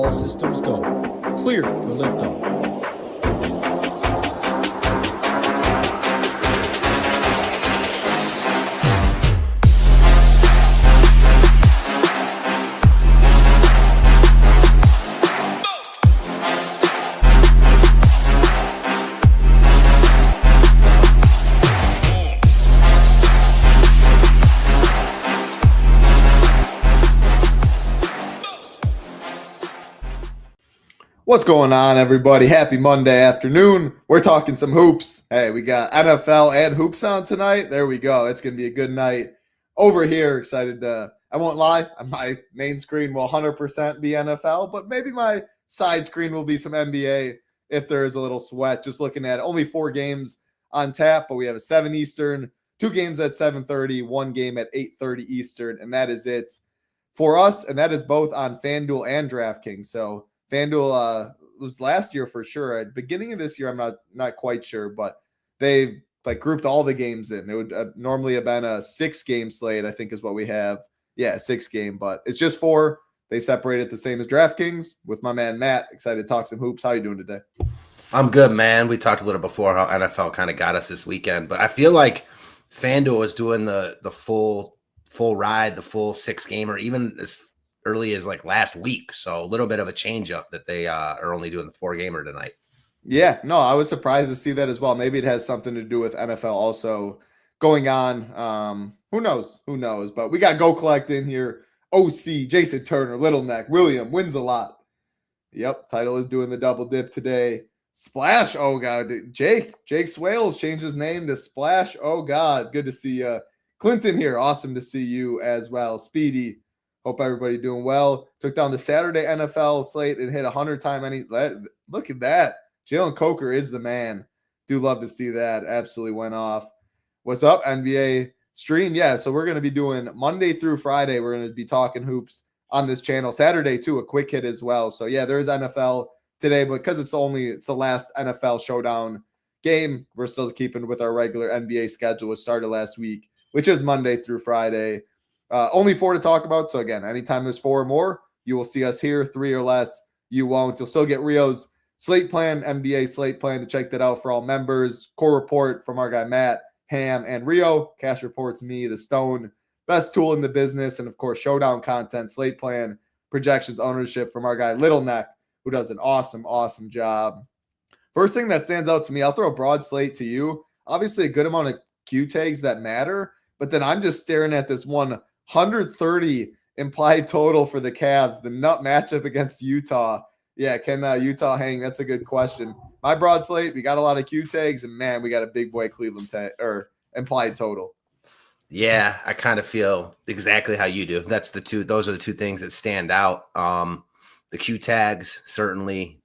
All systems go. Clear for liftoff. What's going on, everybody? Happy Monday afternoon. We're talking some hoops. Hey, we got NFL and hoops on tonight. There we go. It's going to be a good night over here. Excited I won't lie, my main screen will 100% be NFL, but maybe my side screen will be some NBA if there is a little sweat. Just looking at only 4 games on tap, but we have a 7 Eastern, 2 games at 7:30, 1 game at 8:30 Eastern, and that is it for us, and that is both on FanDuel and DraftKings. So FanDuel was last year for sure. At the beginning of this year, I'm not quite sure, but they grouped all the games in. It would normally have been a 6-game slate, I think is what we have. Yeah, 6-game, but it's just 4. They separate it the same as DraftKings with my man Matt. Excited to talk some hoops. How you doing today? I'm good, man. We talked a little before how NFL kind of got us this weekend, but I feel like FanDuel was doing the full ride, the full 6-gamer, even as early as last week. So a little bit of a change up that they are only doing the 4-gamer tonight. Yeah, no, I was surprised to see that as well. Maybe it has something to do with NFL also going on. Who knows? But we got Go Collect in here. OC, Jason Turner, Little Neck, William wins a lot. Yep, title is doing the double dip today. Splash, oh God. Jake Swales changed his name to Splash. Oh God, good to see you. Clinton here, awesome to see you as well. Speedy, hope everybody doing well. Took down the Saturday NFL slate and hit 100-time any. Look at that. Jalen Coker is the man. Do love to see that. Absolutely went off. What's up, NBA stream? Yeah, so we're going to be doing Monday through Friday. We're going to be talking hoops on this channel. Saturday, too, a quick hit as well. So, yeah, there is NFL today, but because it's the last NFL showdown game, we're still keeping with our regular NBA schedule, which started last week, which is Monday through Friday. Only 4 to talk about. So again, anytime there's 4 or more, you will see us here. 3 or less, you won't. You'll still get Rio's slate plan, NBA slate plan, to check that out for all members. Core report from our guy Matt, Ham, and Rio. Cash reports me, the Stone, best tool in the business, and of course showdown content, slate plan, projections, ownership from our guy Little Neck, who does an awesome job. First thing that stands out to me, I'll throw a broad slate to you. Obviously a good amount of Q tags that matter, but then I'm just staring at this 130 implied total for the Cavs, the nut matchup against Utah. Yeah, can Utah hang? That's a good question. My broad slate, we got a lot of Q tags, and man, we got a big boy Cleveland implied total. Yeah, I kind of feel exactly how you do. Those are the 2 things that stand out. The Q tags certainly,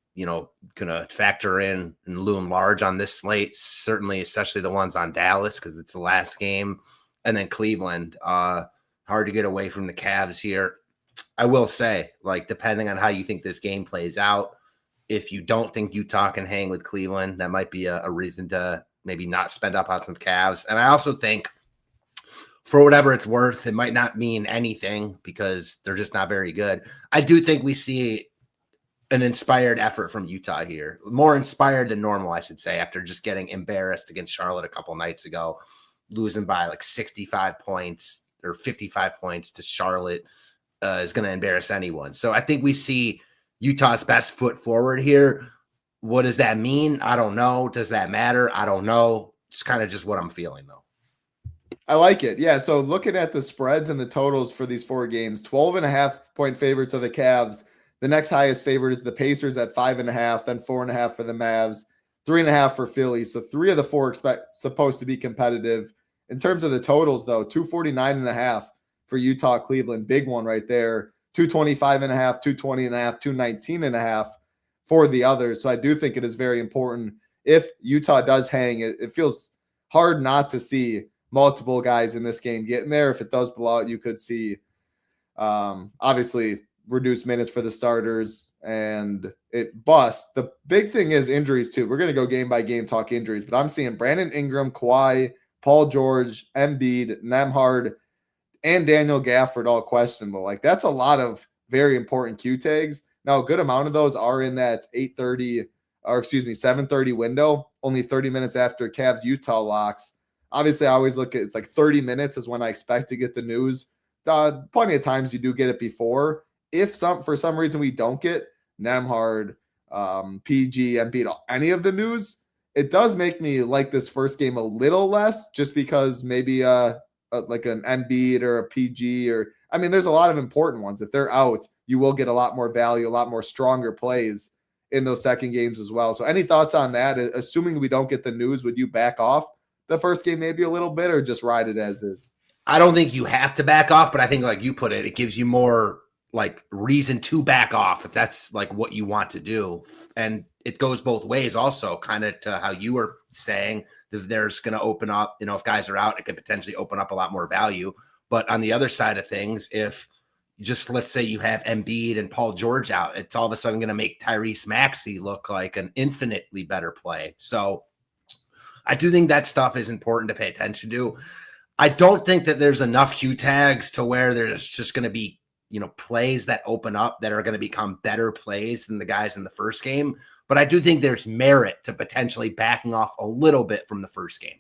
gonna factor in and loom large on this slate. Certainly, especially the ones on Dallas because it's the last game, and then Cleveland. Hard to get away from the Cavs here. I will say, depending on how you think this game plays out, if you don't think Utah can hang with Cleveland, that might be a reason to maybe not spend up on some Cavs. And I also think, for whatever it's worth, it might not mean anything because they're just not very good. I do think we see an inspired effort from Utah here. More inspired than normal, I should say, after just getting embarrassed against Charlotte a couple nights ago, losing by 65 points or 55 points to Charlotte. Is going to embarrass anyone. So I think we see Utah's best foot forward here. What does that mean? I don't know. Does that matter? I don't know. It's kind of just what I'm feeling, though. I like it. Yeah, so looking at the spreads and the totals for these 4 games, 12.5-point favorites are the Cavs. The next highest favorite is the Pacers at 5.5, then 4.5 for the Mavs, 3.5 for Philly. So 3 of the 4 supposed to be competitive. In terms of the totals, though, 249.5 for Utah, Cleveland, big one right there. 225.5, 220.5, 219.5 for the others. So I do think it is very important. If Utah does hang, it feels hard not to see multiple guys in this game getting there. If it does blow out, you could see obviously reduced minutes for the starters and it busts. The big thing is injuries too. We're going to go game by game, talk injuries, but I'm seeing Brandon Ingram, Kawhi, Paul George, Embiid, Nembhard, and Daniel Gafford all questionable. That's a lot of very important Q tags. Now, a good amount of those are in that 7:30 window, only 30 minutes after Cavs Utah locks. Obviously, I always look at it's like 30 minutes is when I expect to get the news. Plenty of times you do get it before. If for some reason we don't get Nembhard, PG, Embiid, any of the news, it does make me like this first game a little less, just because maybe like an Embiid or a PG, or I mean, there's a lot of important ones. If they're out, you will get a lot more value, a lot more stronger plays in those second games as well. So any thoughts on that? Assuming we don't get the news, would you back off the first game maybe a little bit, or just ride it as is? I don't think you have to back off, but I think, like you put it, it gives you more like reason to back off if that's like what you want to do. And it goes both ways also, kind of to how you were saying that there's going to open up, if guys are out, it could potentially open up a lot more value. But on the other side of things, if just let's say you have Embiid and Paul George out, it's all of a sudden going to make Tyrese Maxey look like an infinitely better play. So I do think that stuff is important to pay attention to. I don't think that there's enough Q tags to where there's just going to be, plays that open up that are going to become better plays than the guys in the first game. But I do think there's merit to potentially backing off a little bit from the first game.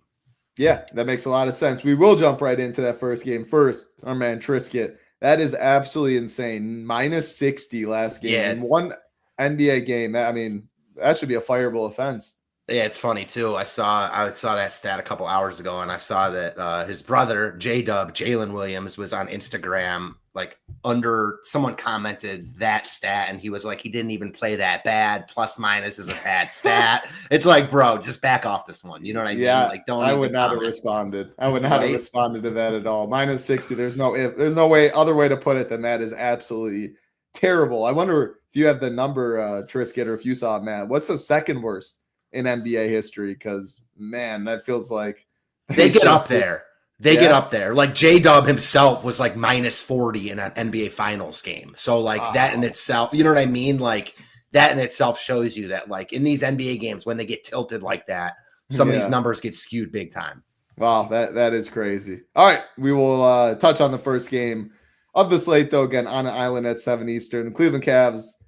Yeah, that makes a lot of sense. We will jump right into that first game. First, our man Trisket. That is absolutely insane. -60 last game. Yeah. In one NBA game. That should be a fireable offense. Yeah, it's funny too. I saw that stat a couple hours ago, and I saw that his brother, J-Dub, Jalen Williams, was on Instagram, like under someone commented that stat, and he was like, he didn't even play that bad. Plus minus is a bad stat. It's like, bro, just back off this one. You know what I mean? Yeah, like, don't. I would not have responded. I would not have responded to that at all. -60. There's no other way to put it than that is absolutely terrible. I wonder if you have the number, Trisket, or if you saw it, Matt. What's the second worst in NBA history? Because man, that feels like they get up there. Get up there. Like J-Dub himself was like -40 in an NBA Finals game. So like that in itself, you know what I mean? Like that in itself shows you that like in these NBA games, when they get tilted like that, some of these numbers get skewed big time. Wow, that is crazy. All right, we will touch on the first game of the slate, though, again, on an island at 7 Eastern. The Cleveland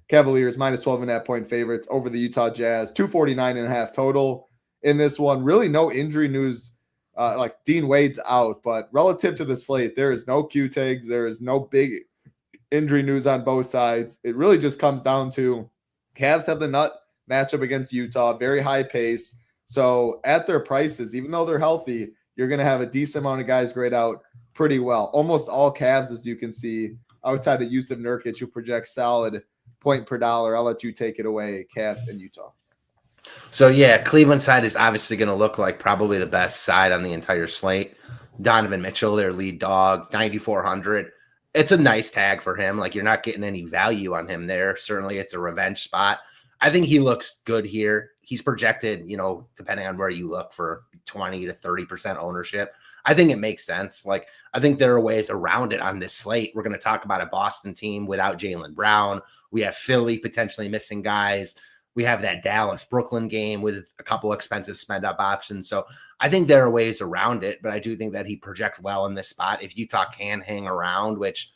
Cavaliers -12.5 point favorites over the Utah Jazz, 249.5 total in this one. Really no injury news. Like Dean Wade's out, but relative to the slate, there is no Q tags. There is no big injury news on both sides. It really just comes down to Cavs have the nut matchup against Utah, very high pace. So at their prices, even though they're healthy, you're going to have a decent amount of guys grade out pretty well. Almost all Cavs, as you can see, outside of Yusuf Nurkic, who projects solid point per dollar. I'll let you take it away, Cavs and Utah. So, yeah, Cleveland side is obviously going to look like probably the best side on the entire slate. Donovan Mitchell, their lead dog, 9,400. It's a nice tag for him. Like, you're not getting any value on him there. Certainly, it's a revenge spot. I think he looks good here. He's projected, depending on where you look, for 20 to 30% ownership. I think it makes sense. Like, I think there are ways around it on this slate. We're going to talk about a Boston team without Jaylen Brown. We have Philly potentially missing guys. We have that Dallas-Brooklyn game with a couple expensive spend-up options. So I think there are ways around it, but I do think that he projects well in this spot. If Utah can hang around, which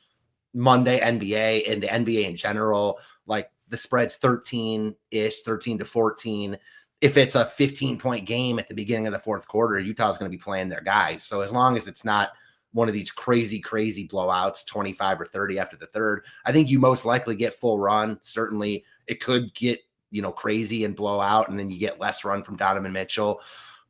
Monday NBA and the NBA in general, like the spread's 13-ish, 13 to 14. If it's a 15-point game at the beginning of the fourth quarter, Utah's going to be playing their guys. So as long as it's not one of these crazy blowouts, 25 or 30 after the third, I think you most likely get full run. Certainly it could get crazy and blow out, and then you get less run from Donovan Mitchell.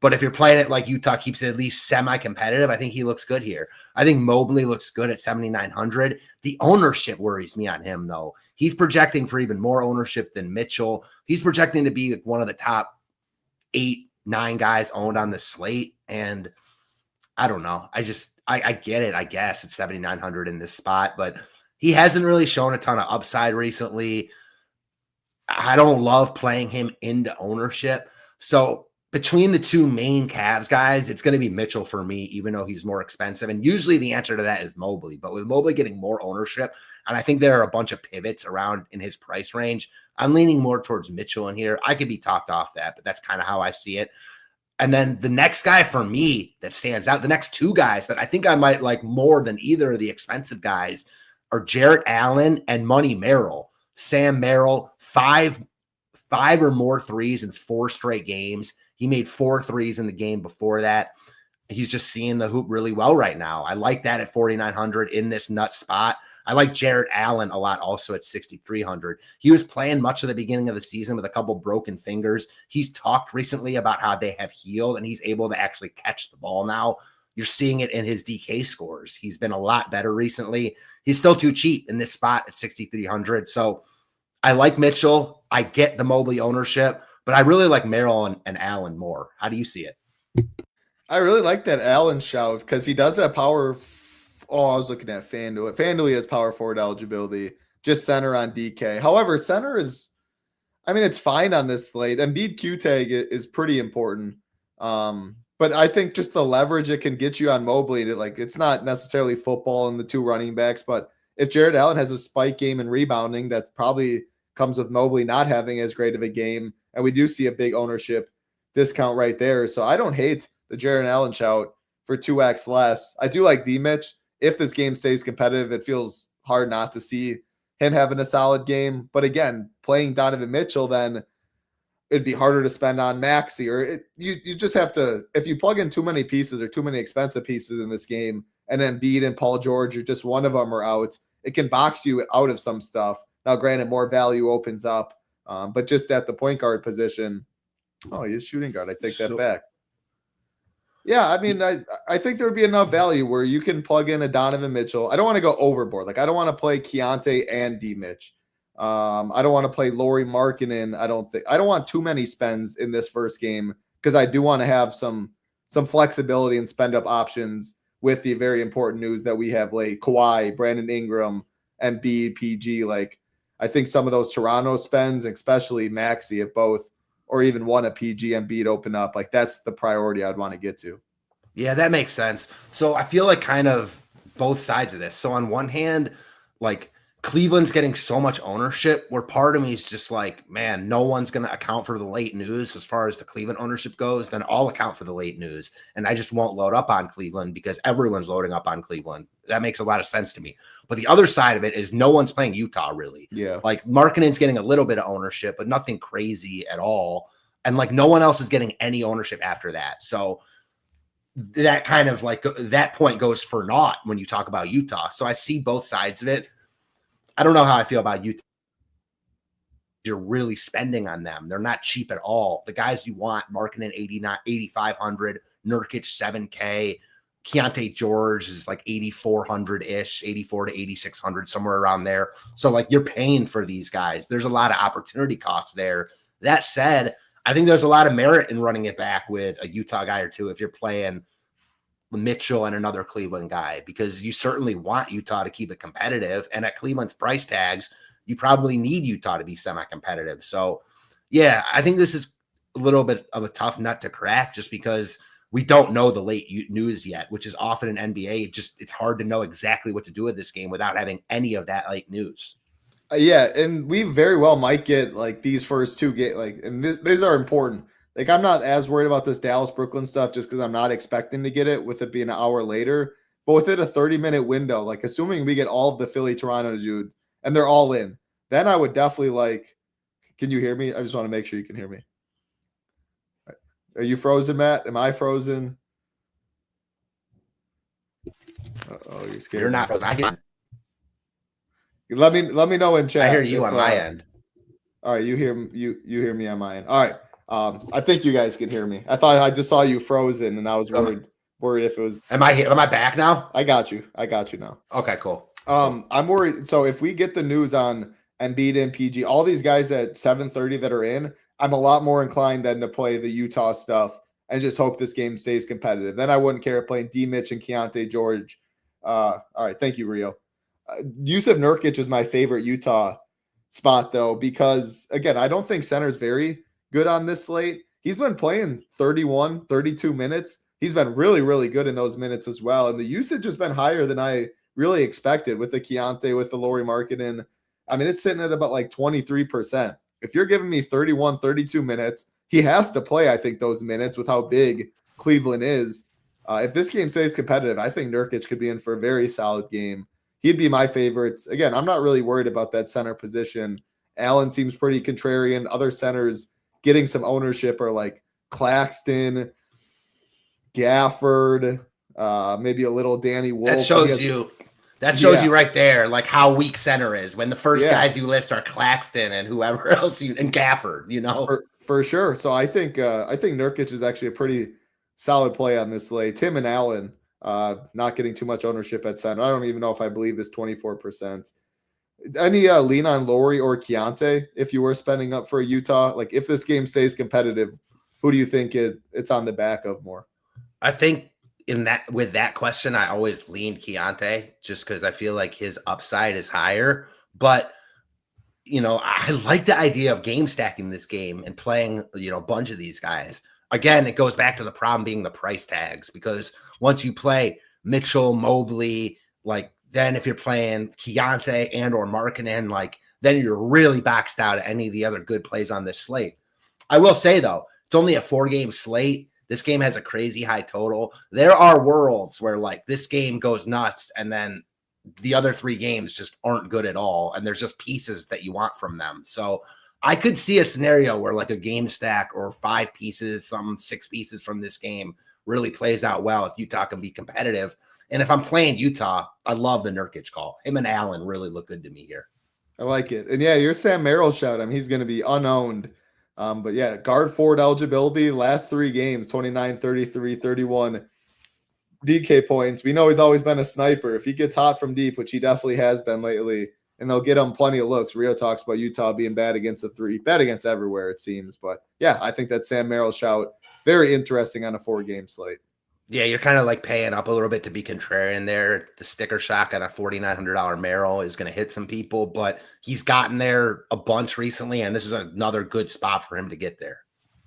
But if you're playing it like Utah keeps it at least semi-competitive, I think he looks good here. I think Mobley looks good at 7,900. The ownership worries me on him, though. He's projecting for even more ownership than Mitchell. He's projecting to be one of the top 8-9 guys owned on the slate. And I don't know. I get it, I guess. It's 7,900 in this spot, but he hasn't really shown a ton of upside recently. I don't love playing him into ownership. So between the two main Cavs guys, it's going to be Mitchell for me, even though he's more expensive. And usually the answer to that is Mobley. But with Mobley getting more ownership, and I think there are a bunch of pivots around in his price range, I'm leaning more towards Mitchell in here. I could be talked off that, but that's kind of how I see it. And then the next guy for me that stands out, the next two guys that I think I might like more than either of the expensive guys, are Jarrett Allen and Money Merrill. Sam Merrill, five or more threes in 4 straight games. He made 4 threes in the game before that. He's just seeing the hoop really well right now. I like that at 4,900 in this nut spot. I like Jarrett Allen a lot also at 6,300. He was playing much of the beginning of the season with a couple broken fingers. He's talked recently about how they have healed and he's able to actually catch the ball now. You're seeing it in his DK scores. He's been a lot better recently. He's still too cheap in this spot at 6,300. So I like Mitchell. I get the Mobley ownership, but I really like Merrill and Allen more. How do you see it? I really like that Allen shout because he does have power. Oh, I was looking at FanDuel. FanDuel he has power forward eligibility, just center on DK. However, center is, I mean, it's fine on this slate. Embiid Q tag is pretty important. But I think just the leverage it can get you on Mobley, to like, it's not necessarily football and the 2 running backs, but if Jarrett Allen has a spike game in rebounding, that probably comes with Mobley not having as great of a game. And we do see a big ownership discount right there. So I don't hate the Jarrett Allen shout for 2x less. I do like D-Mitch. If this game stays competitive, it feels hard not to see him having a solid game. But again, playing Donovan Mitchell, then it'd be harder to spend on Maxey. Or you just have to, if you plug in too many pieces or too many expensive pieces in this game, and then Embiid and Paul George or just one of them are out, it can box you out of some stuff. Now, granted, more value opens up, but just at the point guard position, oh, he's shooting guard. I take that back. Yeah, I mean, I think there would be enough value where you can plug in a Donovan Mitchell. I don't want to go overboard. Like, I don't want to play Keontae and D-Mitch. I don't want to play Lauri Markkanen. I don't want too many spends in this first game because I do want to have some flexibility and spend up options with the very important news that we have late. Kawhi, Brandon Ingram, Embiid, PG. Like, I think some of those Toronto spends, especially Maxey, if both or even one of PG and Embiid open up, like that's the priority I'd want to get to. Yeah, that makes sense. So I feel like kind of both sides of this. So on one hand, like Cleveland's getting so much ownership where part of me is just like, man, no one's going to account for the late news as far as the Cleveland ownership goes. Then I'll account for the late news. And I just won't load up on Cleveland because everyone's loading up on Cleveland. That makes a lot of sense to me. But the other side of it is no one's playing Utah really. Yeah. Like Markkanen's getting a little bit of ownership, but nothing crazy at all. And like no one else is getting any ownership after that. So that kind of like that point goes for naught when you talk about Utah. So I see both sides of it. I don't know how I feel about Utah. You're really spending on them. They're not cheap at all. The guys you want, Markkanen 8,500, Nurkic 7K, Keontae George is like 8,400-ish, 8,400 to 8,600, somewhere around there. So like you're paying for these guys. There's a lot of opportunity costs there. That said, I think there's a lot of merit in running it back with a Utah guy or two if you're playing Mitchell and another Cleveland guy, because you certainly want Utah to keep it competitive. And at Cleveland's price tags, you probably need Utah to be semi-competitive. So, yeah, I think this is a little bit of a tough nut to crack just because we don't know the late news yet, which is often in NBA. It's hard to know exactly what to do with this game without having any of that late news. Yeah, and we very well might get like these first 2 games, like, and these are important. Like, I'm not as worried about this Dallas-Brooklyn stuff just because I'm not expecting to get it with it being an hour later. But within a 30-minute window, like assuming we get all of the Philly-Toronto dude and they're all in, then I would definitely like – can you hear me? I just want to make sure you can hear me. Are you frozen, Matt? Am I frozen? Oh, you're scared. You're not frozen. Let me know in chat. I hear you on my end. All right, you hear me on my end. All right. I think you guys can hear me. I thought I just saw you frozen, and I was worried if it was. Am I back now? I got you now. Okay, cool. I'm worried. So if we get the news on Embiid and PG, all these guys at 7:30 that are in, I'm a lot more inclined than to play the Utah stuff and just hope this game stays competitive. Then I wouldn't care playing D-Mitch and Keontae George. All right, thank you, Rio. Yusuf Nurkic is my favorite Utah spot, though, because, again, I don't think center's very good on this slate. He's been playing 31, 32 minutes. He's been really, really good in those minutes as well. And the usage has been higher than I really expected with the Keontae, with the Lauri Markkanen. I mean, it's sitting at about like 23%. If you're giving me 31, 32 minutes, he has to play, I think, those minutes with how big Cleveland is. If this game stays competitive, I think Nurkic could be in for a very solid game. he'd be my favorite. Again, I'm not really worried about that center position. Allen seems pretty contrarian. Other centers getting some ownership are like Claxton, Gafford, maybe a little Danny Wolf. That shows you right there, like how weak center is when the first guys you list are Claxton and whoever else and Gafford, for sure. So I think Nurkic is actually a pretty solid play on this slate. Tim and Allen, not getting too much ownership at center. I don't even know if I believe this 24%. Any lean on Laurie or Keontae if you were spending up for Utah? Like if this game stays competitive, who do you think it's on the back of more? I think with that question, I always leaned Keontae just because I feel like his upside is higher. But, I like the idea of game stacking this game and playing, a bunch of these guys. Again, it goes back to the problem being the price tags, because once you play Mitchell, Mobley, then if you're playing Keontae and or Markkanen, then you're really boxed out at any of the other good plays on this slate. I will say, though, it's only a 4-game slate. This game has a crazy high total. There are worlds where this game goes nuts and then the other 3 games just aren't good at all. And there's just pieces that you want from them. So I could see a scenario where a game stack or 5 pieces, 6 pieces from this game really plays out well if Utah can be competitive. And if I'm playing Utah, I love the Nurkic call. Him and Allen really look good to me here. I like it. And your Sam Merrill shout, he's going to be unowned. But guard forward eligibility, last 3 games, 29, 33, 31 DK points. We know he's always been a sniper. If he gets hot from deep, which he definitely has been lately, and they'll get him plenty of looks. Rio talks about Utah being bad against the 3, bad against everywhere, it seems. But I think that Sam Merrill shout, very interesting on a 4-game slate. Yeah, you're kind of paying up a little bit to be contrarian there. The sticker shock on a $4,900 Merrill is going to hit some people, but he's gotten there a bunch recently, and this is another good spot for him to get there.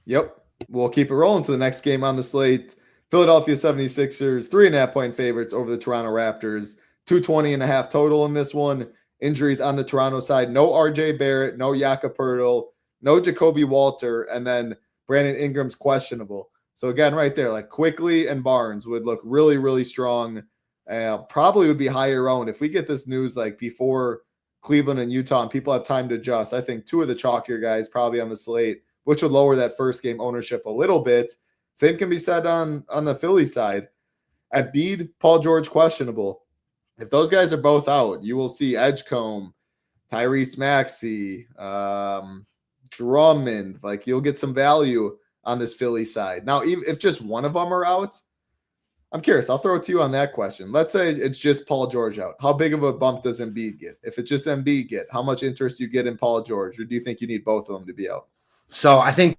Yep. We'll keep it rolling to the next game on the slate. Philadelphia 76ers, 3.5-point favorites over the Toronto Raptors. 220.5 total in this one. Injuries on the Toronto side. No RJ Barrett, no Jakob Poeltl, no Jacoby Walter, and then Brandon Ingram's questionable. So again, right there, Quickly and Barnes would look really, really strong. Probably would be higher owned. If we get this news before Cleveland and Utah and people have time to adjust, I think 2 of the chalkier guys probably on the slate, which would lower that first game ownership a little bit. Same can be said on the Philly side. At Embiid, Paul George questionable. If those guys are both out, you will see Edgecombe, Tyrese Maxey, Drummond. You'll get some value on this Philly side. Now, even if just one of them are out, I'm curious. I'll throw it to you on that question. Let's say it's just Paul George out. How big of a bump does Embiid get? If it's just Embiid get, how much interest you get in Paul George? Or do you think you need both of them to be out? So I think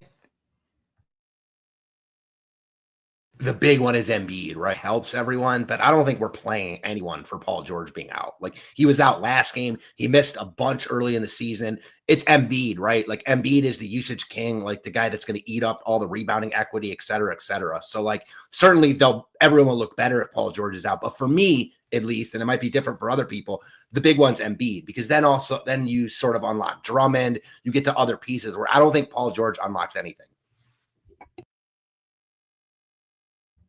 the big one is Embiid, right? Helps everyone, but I don't think we're playing anyone for Paul George being out. He was out last game. He missed a bunch early in the season. It's Embiid, right? Embiid is the usage king, the guy that's going to eat up all the rebounding equity, et cetera, et cetera. So certainly everyone will look better if Paul George is out. But for me, at least, and it might be different for other people, the big one's Embiid, because then you sort of unlock Drummond. You get to other pieces where I don't think Paul George unlocks anything.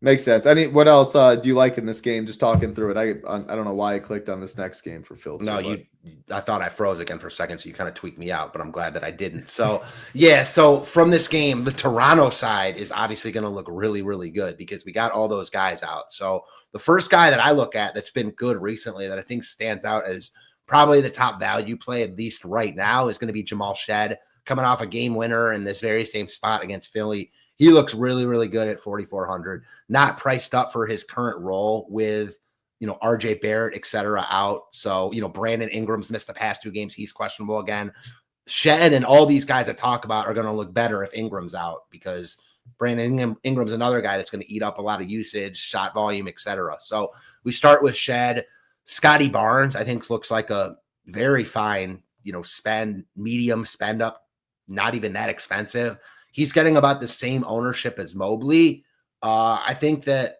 Makes sense. What else do you like in this game? Just talking through it. I don't know why I clicked on this next game for Phil. No, I thought I froze again for a second, so you kind of tweaked me out, but I'm glad that I didn't. So so from this game, the Toronto side is obviously going to look really, really good because we got all those guys out. So the first guy that I look at that's been good recently that I think stands out as probably the top value play, at least right now, is going to be Jamal Shed, coming off a game winner in this very same spot against Philly. He looks really, really good at 4,400, not priced up for his current role with, RJ Barrett, et cetera, out. So, Brandon Ingram's missed the past 2 games. He's questionable again. Shed and all these guys I talk about are going to look better if Ingram's out, because Brandon Ingram's another guy that's going to eat up a lot of usage, shot volume, et cetera. So we start with Shed. Scotty Barnes, I think, looks like a very fine, medium spend up, not even that expensive. He's getting about the same ownership as Mobley. I think that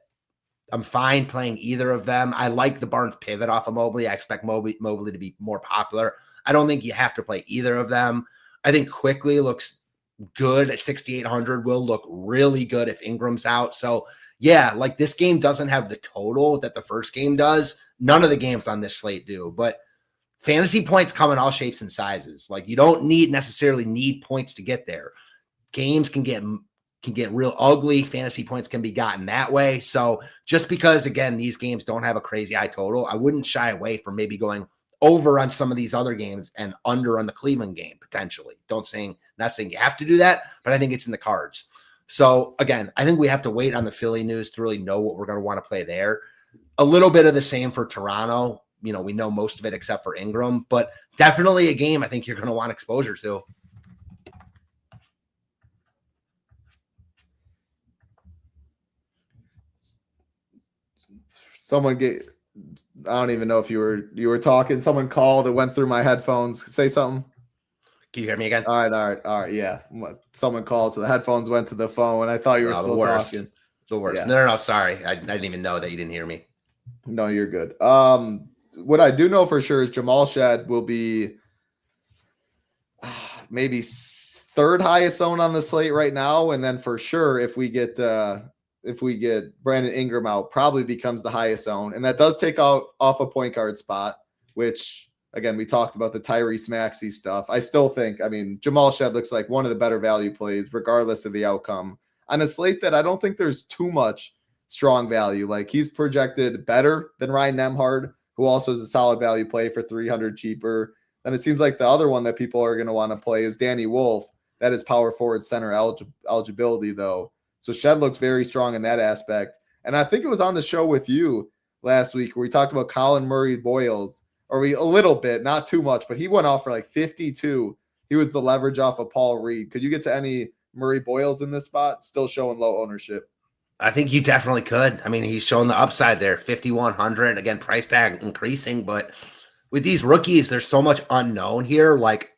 I'm fine playing either of them. I like the Barnes pivot off of Mobley. I expect Mobley to be more popular. I don't think you have to play either of them. I think Quickly looks good at 6,800, will look really good if Ingram's out. So yeah, like this game doesn't have the total that the first game does. None of the games on this slate do, but fantasy points come in all shapes and sizes. Like you don't necessarily need points to get there. Games can get real ugly. Fantasy points can be gotten that way. So just because, again, these games don't have a crazy high total, I wouldn't shy away from maybe going over on some of these other games and under on the Cleveland game, potentially. Not saying you have to do that, but I think it's in the cards. So again, I think we have to wait on the Philly news to really know what we're going to want to play there. A little bit of the same for Toronto. We know most of it except for Ingram, but definitely a game I think you're going to want exposure to. I don't even know if you were talking. Someone called. It went through my headphones. Say something. Can you hear me again? All right. Yeah. Someone called, so the headphones went to the phone, and I thought you were still talking. The worst. Yeah. No. Sorry. I didn't even know that you didn't hear me. No, you're good. What I do know for sure is Jamal Shed will be maybe third highest owned on the slate right now, and then for sure if we get Brandon Ingram out, probably becomes the highest owned, and that does take off a point guard spot, which again we talked about the Tyrese Maxey stuff. I still think, Jamal Shed looks like one of the better value plays regardless of the outcome on a slate that I don't think there's too much strong value. Like he's projected better than Ryan Nembhard, who also is a solid value play for 300 cheaper. Then it seems like the other one that people are going to want to play is Danny Wolf. That is power forward center eligibility though. So Shed looks very strong in that aspect. And I think it was on the show with you last week where we talked about Colin Murray Boyles, a little bit, not too much, but he went off for like 52. He was the leverage off of Paul Reed. Could you get to any Murray Boyles in this spot? Still showing low ownership. I think you definitely could. He's shown the upside there, 5,100. Again, price tag increasing, but with these rookies, there's so much unknown here. Like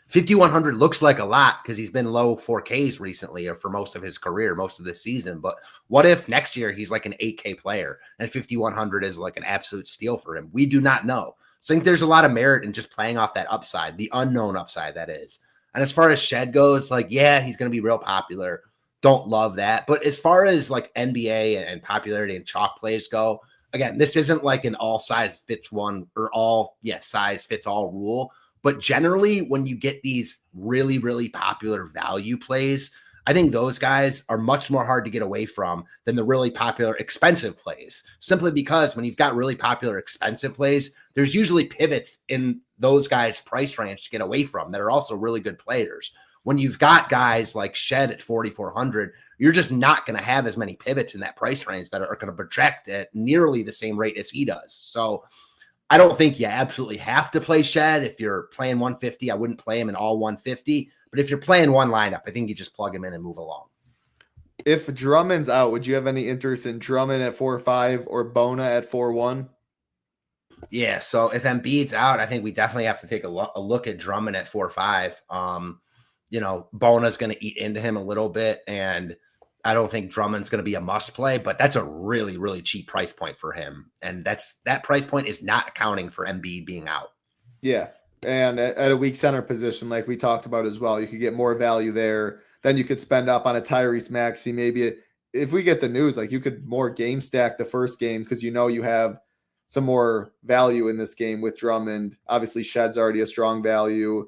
5,100 looks like a lot because he's been low 4Ks recently or for most of his career, most of the season. But what if next year he's like an 8K player and 5,100 is like an absolute steal for him? We do not know. So I think there's a lot of merit in just playing off that upside, the unknown upside that is. And as far as Shed goes, like, yeah, he's going to be real popular. Don't love that. But as far as like NBA and popularity and chalk plays go, again, this isn't like an all size fits one or size fits all rule. But generally, when you get these really, really popular value plays, I think those guys are much more hard to get away from than the really popular expensive plays, simply because when you've got really popular expensive plays, there's usually pivots in those guys' price range to get away from that are also really good players. When you've got guys like Shed at 4,400, you're just not going to have as many pivots in that price range that are going to project at nearly the same rate as he does. So I don't think you absolutely have to play Shed. If you're playing 150, I wouldn't play him in all 150. But if you're playing one lineup, I think you just plug him in and move along. If Drummond's out, would you have any interest in Drummond at 4.5 or Bona at 4.1? Yeah, so if Embiid's out, I think we definitely have to take a look at Drummond at 4.5. Bona's going to eat into him a little bit, and I don't think Drummond's going to be a must play, but that's a really, really cheap price point for him. And that price point is not accounting for Embiid being out. Yeah. And at a weak center position, like we talked about as well, you could get more value there. Then you could spend up on a Tyrese Maxey. Maybe if we get the news, like you could more game stack the first game because you have some more value in this game with Drummond. Obviously, Shed's already a strong value.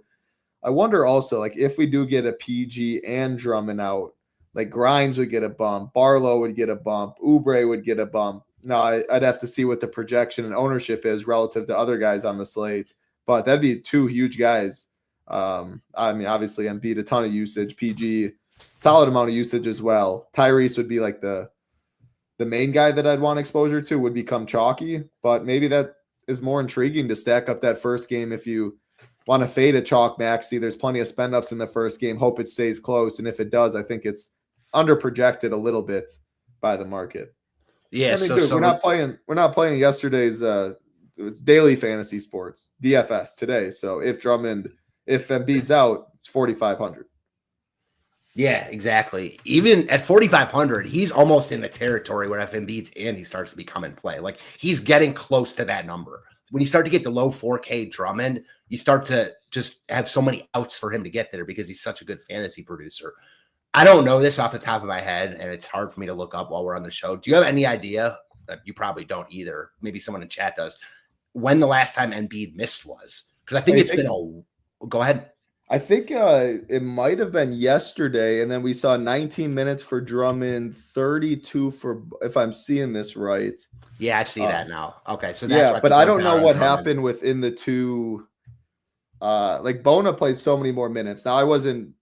I wonder also, like if we do get a PG and Drummond out, like Grimes would get a bump, Barlow would get a bump, Oubre would get a bump. Now, I'd have to see what the projection and ownership is relative to other guys on the slate. But that'd be two huge guys. Obviously, Embiid, a ton of usage. PG, solid amount of usage as well. Tyrese would be like the main guy that I'd want exposure to, would become chalky. But maybe that is more intriguing to stack up that first game if you want to fade a chalk Maxey. There's plenty of spend ups in the first game. Hope it stays close. And if it does, I think it's under projected a little bit by the market. Yeah, we're not playing yesterday's it's daily fantasy sports, DFS today. So if Embiid's out, it's 4,500. Yeah, exactly. Even at 4,500, he's almost in the territory where if Embiid's in, he starts to become in play. Like he's getting close to that number. When you start to get the low 4K Drummond, you start to just have so many outs for him to get there because he's such a good fantasy producer. I don't know this off the top of my head, and it's hard for me to look up while we're on the show. Do you have any idea? You probably don't either. Maybe someone in chat does. When the last time Embiid missed was? Because I think it's been a. Go ahead. I think it might have been yesterday, and then we saw 19 minutes for Drummond, 32 for, if I'm seeing this right. Yeah, I see that now. Okay, so that's yeah, but I don't know what happened within the two. Like Bona played so many more minutes. Now I wasn't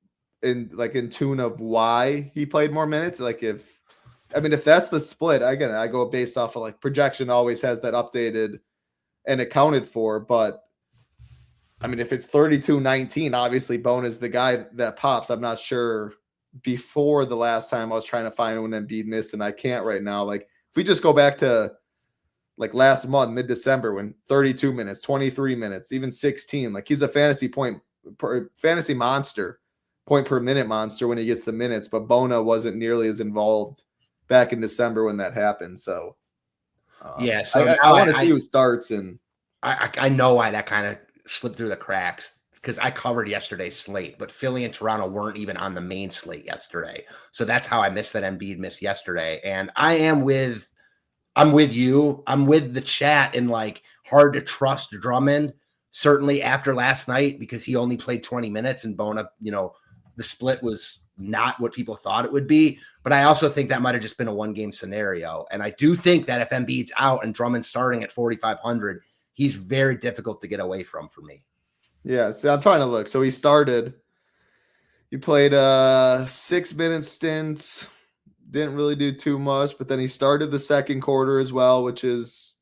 in tune of why he played more minutes. Like if that's the split, again, I go based off of like projection always has that updated and accounted for, but I mean, if it's 32-19, obviously Bona's the guy that pops. I'm not sure before the last time I was trying to find when Embiid missed, and I can't right now. Like if we just go back to like last month, mid-December, when 32 minutes, 23 minutes, even 16, like he's a fantasy monster, point per minute monster when he gets the minutes, but Bona wasn't nearly as involved back in December when that happened. So yeah, so I want to see who starts, and I know why that kind of slipped through the cracks because I covered yesterday's slate, but Philly and Toronto weren't even on the main slate yesterday. So that's how I missed that Embiid missed yesterday. And I'm with you. I'm with the chat and like hard to trust Drummond, certainly after last night because he only played 20 minutes and Bona, the split was not what people thought it would be. But I also think that might have just been a one-game scenario. And I do think that if Embiid's out and Drummond's starting at 4,500, he's very difficult to get away from for me. Yeah, so I'm trying to look. So he played 6-minute stints, didn't really do too much, but then he started the second quarter as well, which is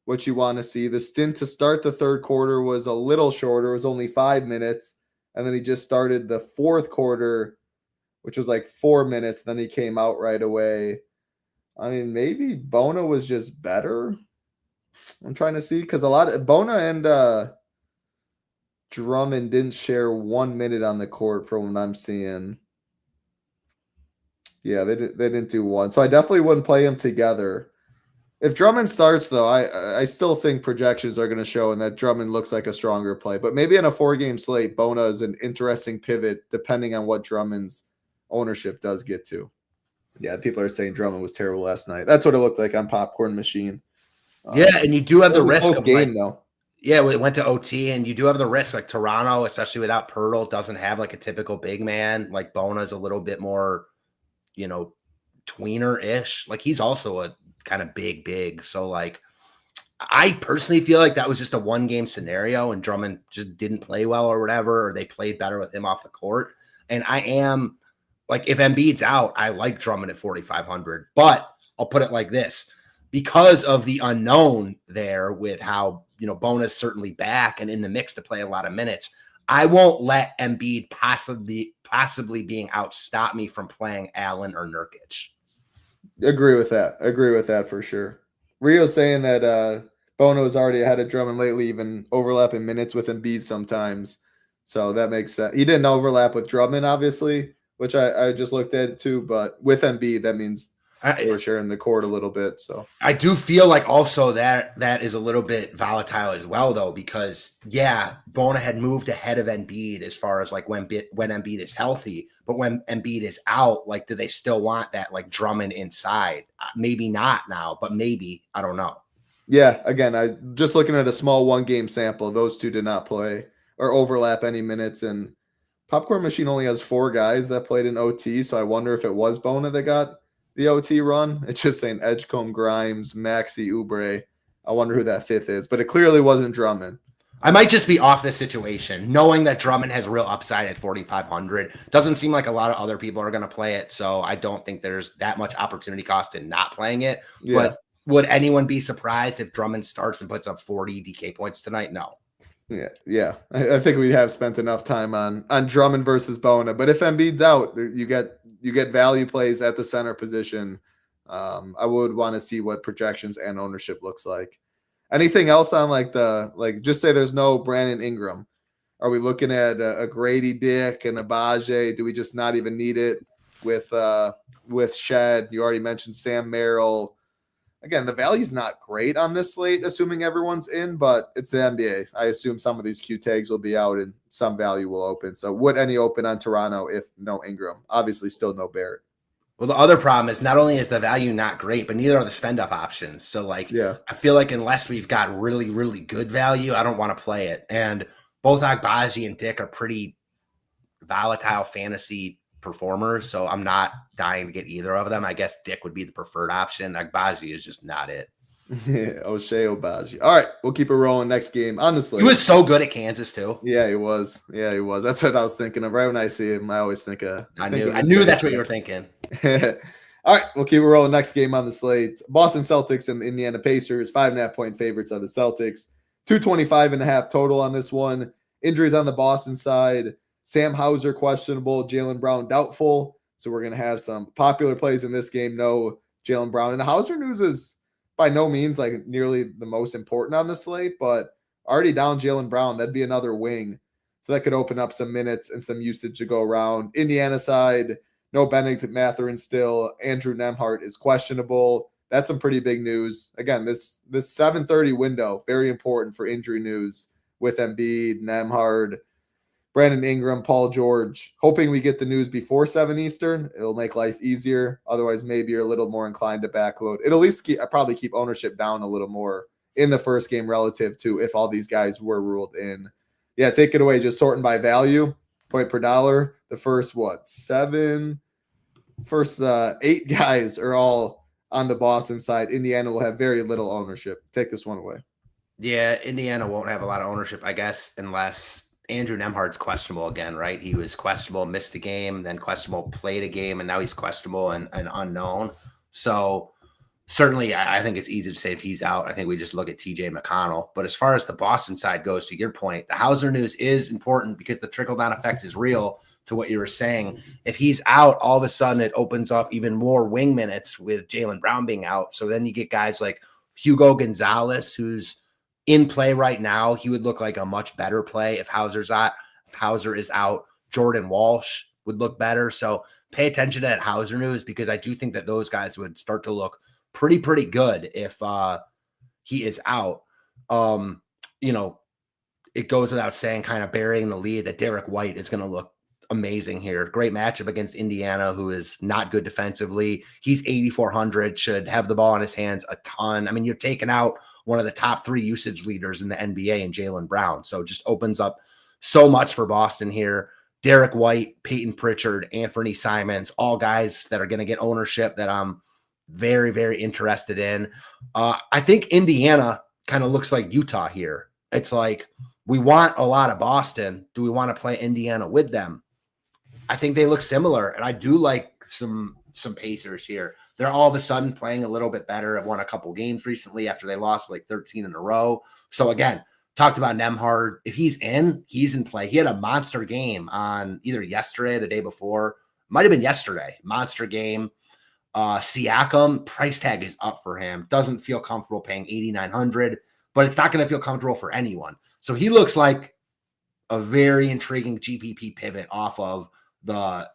what you want to see. The stint to start the third quarter was a little shorter. It was only 5 minutes. And then he just started the fourth quarter, which was like 4 minutes. Then he came out right away. I mean, maybe Bona was just better. I'm trying to see because a lot of Bona and Drummond didn't share 1 minute on the court from what I'm seeing. Yeah, they didn't do one. So I definitely wouldn't play them together. If Drummond starts, though, I still think projections are going to show and that Drummond looks like a stronger play. But maybe in a 4-game slate, Bona is an interesting pivot depending on what Drummond's ownership does get to. Yeah, people are saying Drummond was terrible last night. That's what it looked like on Popcorn Machine. Yeah, and you do have the risk of game though. Yeah, we went to OT, and you do have the risk. Like Toronto, especially without Pirtle, doesn't have like a typical big man. Like Bona's a little bit more, tweener-ish. Like he's also a kind of big. So like, I personally feel like that was just a 1-game scenario, and Drummond just didn't play well or whatever, or they played better with him off the court. And I am like, if Embiid's out, I like Drummond at 4,500. But I'll put it like this. Because of the unknown there with how, Bona's certainly back and in the mix to play a lot of minutes, I won't let Embiid possibly being out stop me from playing Allen or Nurkic. Agree with that for sure. Rio's saying that Bono's already ahead of Drummond lately, even overlapping minutes with Embiid sometimes. So that makes sense. He didn't overlap with Drummond, obviously, which I just looked at too. But with Embiid, that means they were sharing the court a little bit. So I do feel like also that is a little bit volatile as well, though, because Bona had moved ahead of Embiid as far as like when Embiid is healthy, but when Embiid is out, like, do they still want that like Drummond inside? Maybe not now, but maybe, I don't know. Yeah, again, I just looking at a small 1-game sample, those two did not play or overlap any minutes, and Popcorn Machine only has 4 guys that played in OT, so I wonder if it was Bona that got the OT run. It's just saying Edgecombe, Grimes, Maxey, Oubre. I wonder who that 5th is, but it clearly wasn't Drummond. I might just be off this situation, knowing that Drummond has real upside at 4,500. Doesn't seem like a lot of other people are going to play it, so I don't think there's that much opportunity cost in not playing it. Yeah. But would anyone be surprised if Drummond starts and puts up 40 DK points tonight? No. Yeah. I think we have spent enough time on Drummond versus Bona. But if Embiid's out, you get value plays at the center position. I would want to see what projections and ownership looks like. Anything else on just say there's no Brandon Ingram. Are we looking at a Grady Dick and a Bajay? Do we just not even need it with Shed? You already mentioned Sam Merrill. again, the value's not great on this slate, assuming everyone's in, but it's the NBA. I assume some of these Q tags will be out and some value will open. So would any open on Toronto if no Ingram? Obviously still no Barrett. Well, the other problem is not only is the value not great, but neither are the spend up options. So like, yeah, I feel like unless we've got really, really good value, I don't want to play it. And both Agbaji and Dick are pretty volatile fantasy performers. So I'm not dying to get either of them. I guess Dick would be the preferred option. Agbaji is just not it. Yeah, O'Shea Obaji. All right, we'll keep it rolling. Next game on the slate. He was so good at Kansas too. Yeah, he was. Yeah, he was. That's what I was thinking of. Right when I see him, I always think of. I knew that's what you were thinking. All right, we'll keep it rolling. Next game on the slate: Boston Celtics and the Indiana Pacers. 5.5-point favorites on the Celtics. 225.5 total on this one. Injuries on the Boston side: Sam Hauser questionable, Jaylen Brown doubtful. So we're gonna have some popular plays in this game. No Jaylen Brown, and the Hauser news is by no means like nearly the most important on the slate, but already down Jaylen Brown, that'd be another wing. So that could open up some minutes and some usage to go around. Indiana side, no Bennington Mathurin still. Andrew Nembhard is questionable. That's some pretty big news. Again, this 7:30 window, very important for injury news with Embiid, Nembhard, Brandon Ingram, Paul George. Hoping we get the news before 7 Eastern. It'll make life easier. Otherwise, maybe you're a little more inclined to backload. It'll at least probably keep ownership down a little more in the first game relative to if all these guys were ruled in. Yeah, take it away. Just sorting by value, point per dollar. The first, 8 guys are all on the Boston side. Indiana will have very little ownership. Take this one away. Yeah, Indiana won't have a lot of ownership, I guess, unless Andrew Nembhard's questionable again, right? He was questionable, missed a game, then questionable, played a game, and now he's questionable and unknown. So certainly I think it's easy to say if he's out. I think we just look at TJ McConnell. But as far as the Boston side goes, to your point, the Hauser news is important because the trickle-down effect is real to what you were saying. If he's out, all of a sudden it opens up even more wing minutes with Jaylen Brown being out. So then you get guys like Hugo Gonzalez, who's in play right now. He would look like a much better play if Hauser's out. If Hauser is out, Jordan Walsh would look better. So pay attention to that Hauser news because I do think that those guys would start to look pretty good if he is out. It goes without saying, kind of burying the lead, that Derek White is going to look amazing here. Great matchup against Indiana, who is not good defensively. He's 8,400, should have the ball in his hands a ton. I mean, you're taking out one of the top 3 usage leaders in the NBA in Jaylen Brown. So just opens up so much for Boston here. Derek White, Peyton Pritchard, Anthony Simons, all guys that are going to get ownership that I'm very, very interested in. I think Indiana kind of looks like Utah here. It's like, we want a lot of Boston. Do we want to play Indiana with them? I think they look similar, and I do like some Pacers here. They're all of a sudden playing a little bit better. I've won a couple games recently after they lost like 13 in a row. So again, talked about Nembhard. If he's in play. He had a monster game on either yesterday or the day before. Might have been yesterday. Monster game. Siakam, price tag is up for him. Doesn't feel comfortable paying $8,900, but it's not going to feel comfortable for anyone. So he looks like a very intriguing GPP pivot off of the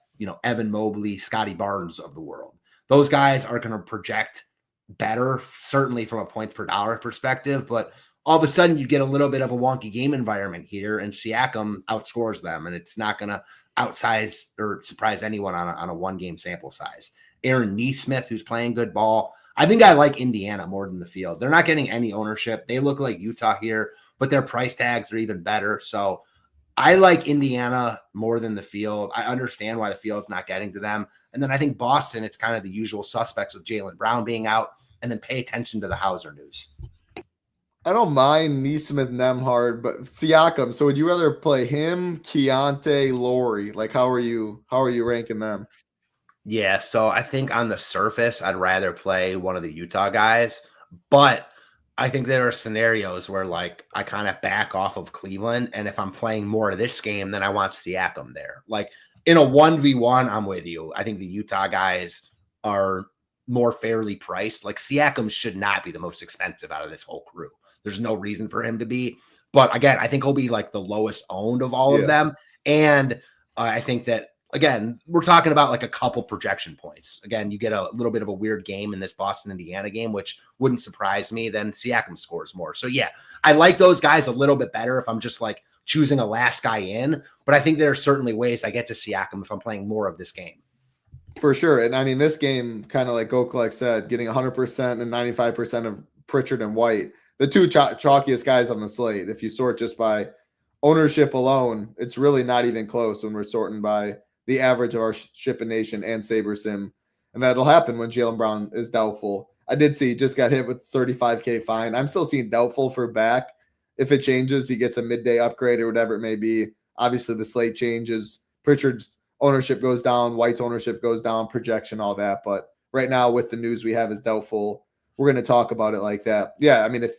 Evan Mobley, Scotty Barnes of the world. Those guys are going to project better, certainly from a points per dollar perspective, but all of a sudden you get a little bit of a wonky game environment here, and Siakam outscores them, and it's not going to outsize or surprise anyone on a one-game sample size. Aaron Nesmith, who's playing good ball. I think I like Indiana more than the field. They're not getting any ownership. They look like Utah here, but their price tags are even better. So I like Indiana more than the field. I understand why the field's not getting to them. And then I think Boston, it's kind of the usual suspects with Jaylen Brown being out, and then pay attention to the Hauser news. I don't mind Nesmith, Nembhard, but Siakam. So would you rather play him, Keontae, Laurie? Like, how are you ranking them? Yeah, so I think on the surface, I'd rather play one of the Utah guys, but I think there are scenarios where like I kind of back off of Cleveland, and if I'm playing more of this game, then I want Siakam there. Like in a 1v1, I'm with you. I think the Utah guys are more fairly priced. Like Siakam should not be the most expensive out of this whole crew. There's no reason for him to be. But again, I think he'll be like the lowest owned of all of them. And I think that again, we're talking about like a couple projection points. Again, you get a little bit of a weird game in this Boston, Indiana game, which wouldn't surprise me. Then Siakam scores more. So yeah, I like those guys a little bit better if I'm just like choosing a last guy in, but I think there are certainly ways I get to Siakam if I'm playing more of this game. For sure. And I mean, this game, kind of like Go Collect said, getting 100% and 95% of Pritchard and White, the two chalkiest guys on the slate. If you sort just by ownership alone, it's really not even close when we're sorting by the average of our Ship and Nation and SaberSim. And that'll happen when Jaylen Brown is doubtful. I did see he just got hit with $35K fine. I'm still seeing doubtful for back. If it changes, he gets a midday upgrade or whatever it may be. Obviously, the slate changes. Pritchard's ownership goes down. White's ownership goes down. Projection, all that. But right now, with the news we have is doubtful. We're going to talk about it like that. Yeah, I mean, if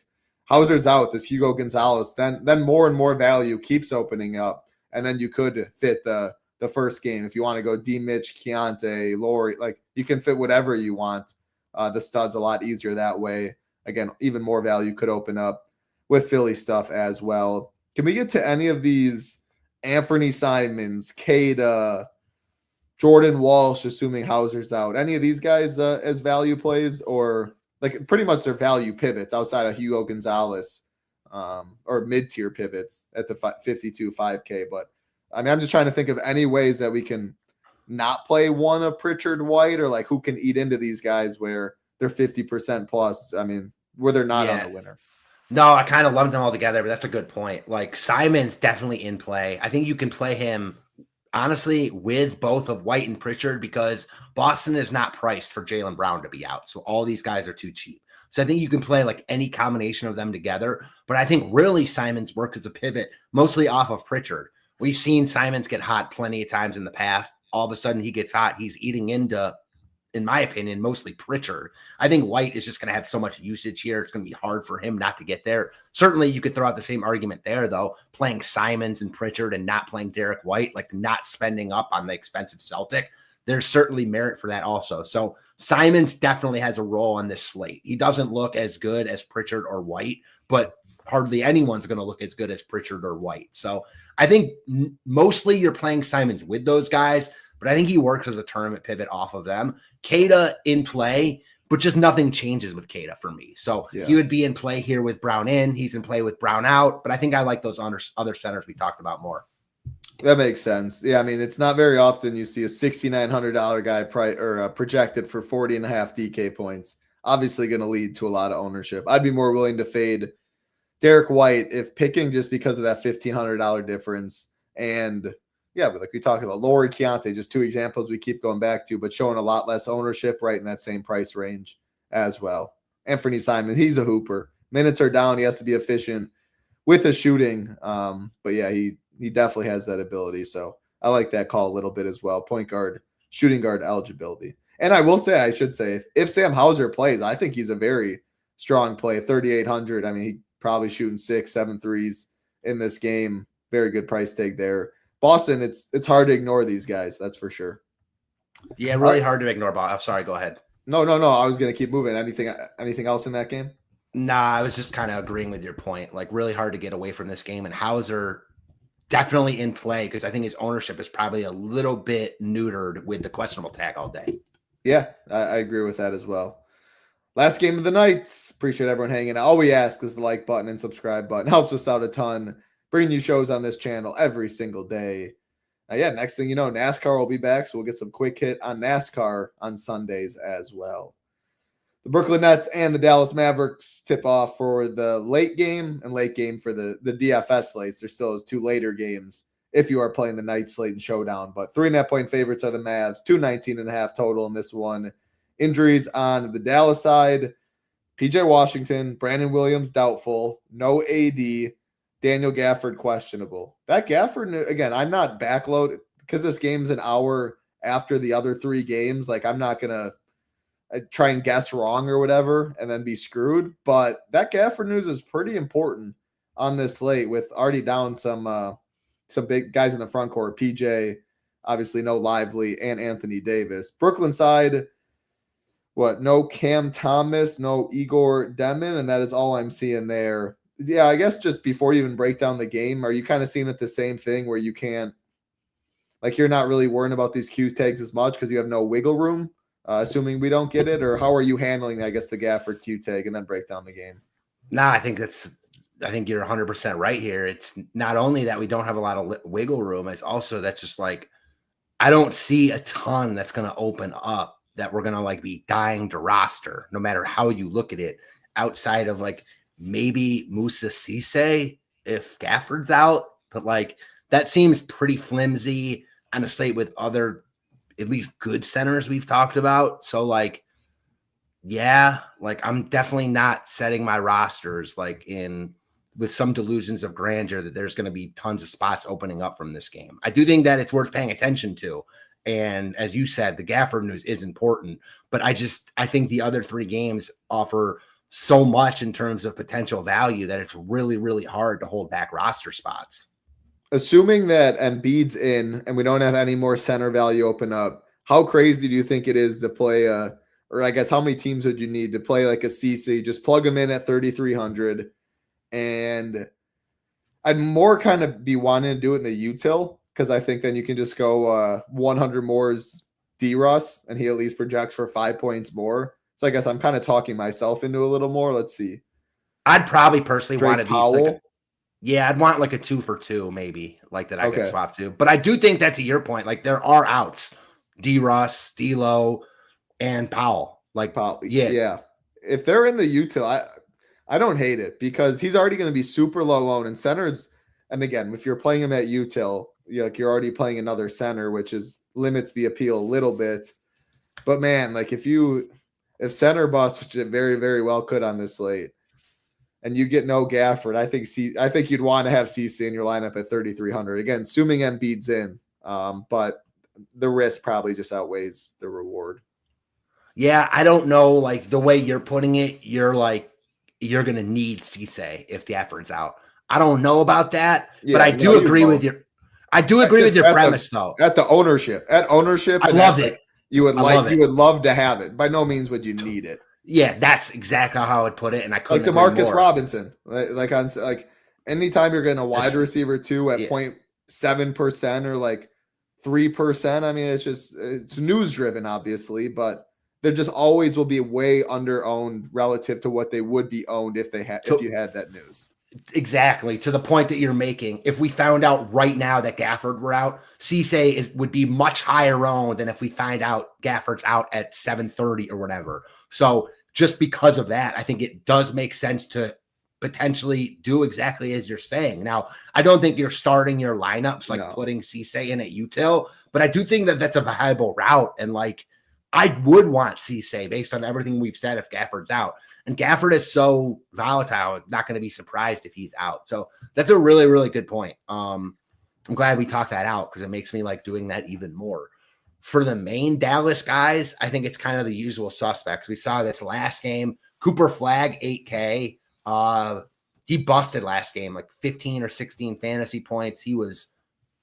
Hauser's out, this Hugo Gonzalez, then more and more value keeps opening up. And then you could fit the first game. If you want to go D. Mitch, Keontae, Laurie, like you can fit whatever you want. The studs a lot easier that way. Again, even more value could open up with Philly stuff as well. Can we get to any of these Anthony Simons, Kada, Jordan Walsh, assuming Hauser's out? Any of these guys as value plays, or like pretty much their value pivots outside of Hugo Gonzalez or mid-tier pivots at the 52 5K? But I mean, I'm just trying to think of any ways that we can not play one of Pritchard, White, or like who can eat into these guys where they're 50% plus. I mean, where they're not on the winner. No, I kind of lumped them all together, but that's a good point. Like Simon's definitely in play. I think you can play him honestly with both of White and Pritchard because Boston is not priced for Jaylen Brown to be out. So all these guys are too cheap. So I think you can play like any combination of them together. But I think really Simons works as a pivot, mostly off of Pritchard. We've seen Simons get hot plenty of times in the past. All of a sudden he gets hot. He's eating into, in my opinion, mostly Pritchard. I think White is just going to have so much usage here. It's going to be hard for him not to get there. Certainly you could throw out the same argument there, though, playing Simons and Pritchard and not playing Derek White, like not spending up on the expensive Celtic. There's certainly merit for that also. So Simons definitely has a role on this slate. He doesn't look as good as Pritchard or White, but hardly anyone's going to look as good as Pritchard or White. So I think mostly you're playing Simons with those guys, but I think he works as a tournament pivot off of them. Kada in play, but just nothing changes with Kada for me. So he would be in play here with Brown in. He's in play with Brown out, but I think I like those other centers we talked about more. That makes sense. Yeah, I mean, it's not very often you see a $6,900 guy projected for 40.5 DK points. Obviously going to lead to a lot of ownership. I'd be more willing to fade Derek White if picking just because of that $1,500 difference. And yeah, but like we talked about, Laurie, Keontae, just two examples we keep going back to, but showing a lot less ownership right in that same price range as well. Anthony Simon, he's a hooper. Minutes are down. He has to be efficient with his shooting. But yeah, he definitely has that ability. So I like that call a little bit as well. Point guard, shooting guard eligibility. And I should say, if Sam Hauser plays, I think he's a very strong play. 3,800. I mean, he probably shooting 6-7 threes in this game. Very good price tag there. Boston, it's hard to ignore these guys. That's for sure. Yeah, really hard to ignore. I'm sorry. Go ahead. No. I was going to keep moving. Anything else in that game? Nah, I was just kind of agreeing with your point. Like really hard to get away from this game. And Hauser definitely in play because I think his ownership is probably a little bit neutered with the questionable tag all day. Yeah, I agree with that as well. Last game of the night. Appreciate everyone hanging out. All we ask is the like button and subscribe button. Helps us out a ton. Bringing you shows on this channel every single day. Next thing you know, NASCAR will be back, so we'll get some quick hit on NASCAR on Sundays as well. The Brooklyn Nets and the Dallas Mavericks tip off for the late game and late game for the DFS slates. There still is two later games if you are playing the night slate and showdown, but 3.5-point favorites are the Mavs, 219.5 total in this one. Injuries on the Dallas side, PJ Washington, Brandon Williams doubtful, no AD, Daniel Gafford questionable. That Gafford, again, I'm not backloaded because this game's an hour after the other three games. Like, I'm not going to try and guess wrong or whatever and then be screwed. But that Gafford news is pretty important on this slate with already down some big guys in the front court. PJ, obviously no Lively, and Anthony Davis. Brooklyn side, no Cam Thomas, no Igor Demon, and that is all I'm seeing there. Yeah, I guess just before you even break down the game, are you kind of seeing it the same thing where you can't Like you're not really worrying about these Q tags as much because you have no wiggle room, assuming we don't get it? Or how are you handling, I guess, the Gafford Q tag and then break down the game? Nah, I think you're 100% right here. It's not only that we don't have a lot of wiggle room, it's also that's just like, I don't see a ton that's going to open up that we're going to like be dying to roster, no matter how you look at it, outside of like maybe Musa Cisse if Gafford's out. But like that seems pretty flimsy on a slate with other at least good centers we've talked about. So like, yeah, like I'm definitely not setting my rosters like in with some delusions of grandeur that there's going to be tons of spots opening up from this game. I do think that it's worth paying attention to. And as you said, the Gafford news is important, but I think the other 3 games offer so much in terms of potential value that it's really, really hard to hold back roster spots. Assuming that Embiid's in and we don't have any more center value open up, how crazy do you think it is to play or I guess how many teams would you need to play like a CC? Just plug them in at 3,300. And I'd more kind of be wanting to do it in the util because I think then you can just go 100 more is D-Russ and he at least projects for 5 points more. So I guess I'm kind of talking myself into a little more. Let's see. I'd probably personally want to Powell. be yeah, I'd want like a 2 for 2 maybe like that I could swap to. But I do think that to your point, like there are outs, D-Russ, D'Lo, and Powell. Like Powell, yeah. If they're in the util, I don't hate it because he's already going to be super low owned and centers. And again, if you're playing him at util, you're already playing another center, which limits the appeal a little bit. But man, like if center bust, which it very, very well could on this slate, and you get no Gafford, I think you'd want to have CC in your lineup at 3,300. Again, assuming Embiid's in, but the risk probably just outweighs the reward. Yeah, I don't know. Like the way you're putting it, you're going to need Cisse if Gafford's out. I don't know about that, but I do agree with your premise though. At ownership, I love it. You would love to have it. By no means would you need it. Yeah, that's exactly how I would put it. And I couldn't like DeMarcus Robinson, like anytime you're getting a wide receiver 2 at 0.7% or like 3%. I mean, it's news driven, obviously, but there just always will be way under owned relative to what they would be owned if you had that news. Exactly. To the point that you're making, if we found out right now that Gafford were out, Cisse would be much higher owned than if we find out Gafford's out at 7:30 or whatever. So just because of that, I think it does make sense to potentially do exactly as you're saying. Now, I don't think you're starting your lineups putting Cisse in at util, but I do think that that's a viable route. And like, I would want Cisse based on everything we've said if Gafford's out. And Gafford is so volatile, I'm not going to be surprised if he's out. So that's a really, really good point. I'm glad we talked that out because it makes me like doing that even more. For the main Dallas guys, I think it's kind of the usual suspects. We saw this last game. Cooper Flagg, 8K. He busted last game, like 15 or 16 fantasy points. He was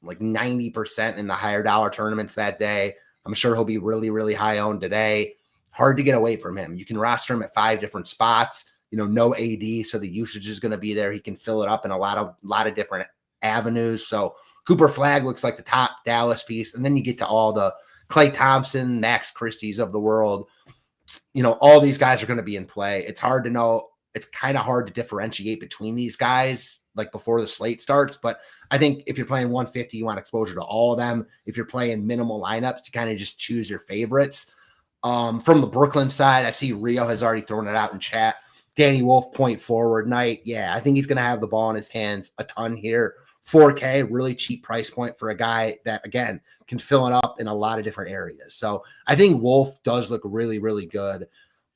like 90% in the higher dollar tournaments that day. I'm sure he'll be really, really high owned today. Hard to get away from him. You can roster him at 5 different spots, no AD. So the usage is going to be there. He can fill it up in a lot of different avenues. So Cooper Flagg looks like the top Dallas piece. And then you get to all the Klay Thompson, Max Christie's of the world. All these guys are going to be in play. It's hard to know. It's kind of hard to differentiate between these guys like before the slate starts. But I think if you're playing 150, you want exposure to all of them. If you're playing minimal lineups, you kind of just choose your favorites. From the Brooklyn side, I see Rio has already thrown it out in chat. Danny Wolf, point forward night. Yeah, I think he's going to have the ball in his hands a ton here. 4K, really cheap price point for a guy that, again, can fill it up in a lot of different areas. So I think Wolf does look really, really good.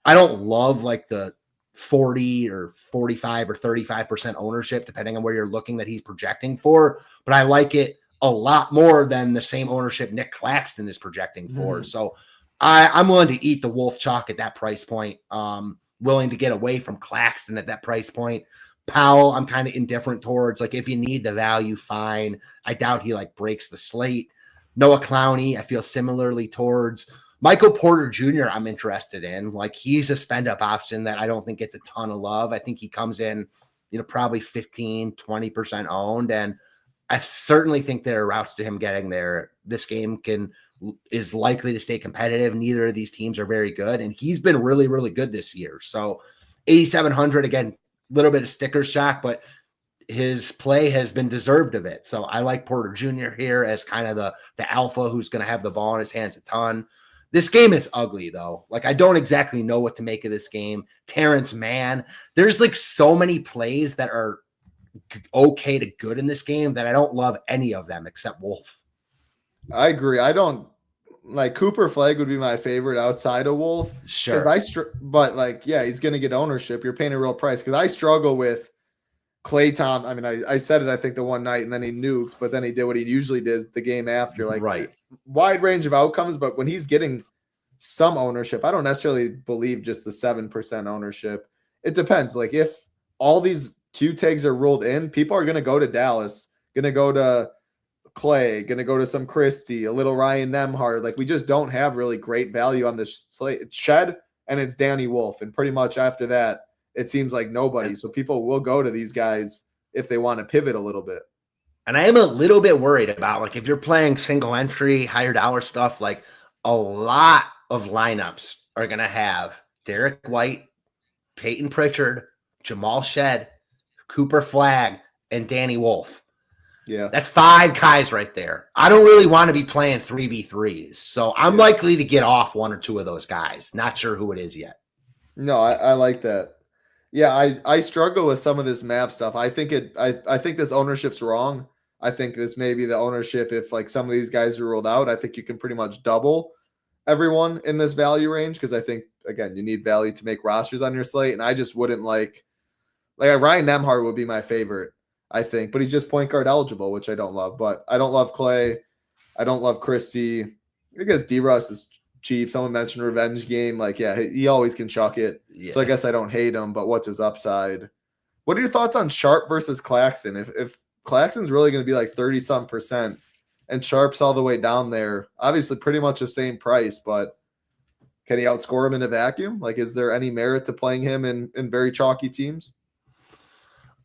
I don't love like the 40 or 45 or 35% ownership, depending on where you're looking that he's projecting for, but I like it a lot more than the same ownership Nick Claxton is projecting for. So I'm willing to eat the Wolf chalk at that price point. Willing to get away from Claxton at that price point. Powell, I'm kind of indifferent towards. Like, if you need the value, fine. I doubt he like breaks the slate. Noah Clowney, I feel similarly towards. Michael Porter Jr., I'm interested in. Like, he's a spend up option that I don't think gets a ton of love. I think he comes in, probably 15, 20% owned. And I certainly think there are routes to him getting there. This game is likely to stay competitive. Neither of these teams are very good, and he's been really, really good this year. So 8,700, again, a little bit of sticker shock, but his play has been deserved of it. So I like Porter Jr. here as kind of the alpha who's going to have the ball in his hands a ton. This game is ugly, though. Like, I don't exactly know what to make of this game. Terrence Mann, there's like so many plays that are okay to good in this game that I don't love any of them except Wolf. I agree. I don't like Cooper Flag would be my favorite outside of Wolf. Sure. But like, yeah, he's going to get ownership. You're paying a real price because I struggle with Klay Thompson. I mean, I said it, I think, the one night, and then he nuked, but then he did what he usually does the game after. Like, right. Wide range of outcomes, but when he's getting some ownership, I don't necessarily believe just the 7% ownership. It depends. Like, if all these Q tags are ruled in, people are going to go to Dallas, going to go to Clay, going to go to some Christie, a little Ryan Nembhard. Like, we just don't have really great value on this slate. It's Shed and it's Danny Wolf. And pretty much after that, it seems like nobody. So people will go to these guys if they want to pivot a little bit. And I am a little bit worried about, like, if you're playing single entry, higher dollar stuff, like a lot of lineups are going to have Derek White, Peyton Pritchard, Jamal Shed, Cooper Flag, and Danny Wolf. Yeah. That's 5 guys right there. I don't really want to be playing 3v3s. So I'm likely to get off 1 or 2 of those guys. Not sure who it is yet. No, I like that. Yeah, I struggle with some of this map stuff. I think this ownership's wrong. I think this may be the ownership if like some of these guys are ruled out. I think you can pretty much double everyone in this value range because I think, again, you need value to make rosters on your slate. And I just wouldn't like Ryan Nembhard would be my favorite, I think, but he's just point guard eligible, which I don't love. But I don't love Clay. I don't love Christie. I guess D-Russ is cheap. Someone mentioned revenge game. Like, yeah, he always can chuck it. Yeah. So I guess I don't hate him, but what's his upside? What are your thoughts on Sharp versus Claxton? If Claxton's really going to be like 30-some% and Sharp's all the way down there, obviously pretty much the same price, but can he outscore him in a vacuum? Like, is there any merit to playing him in very chalky teams?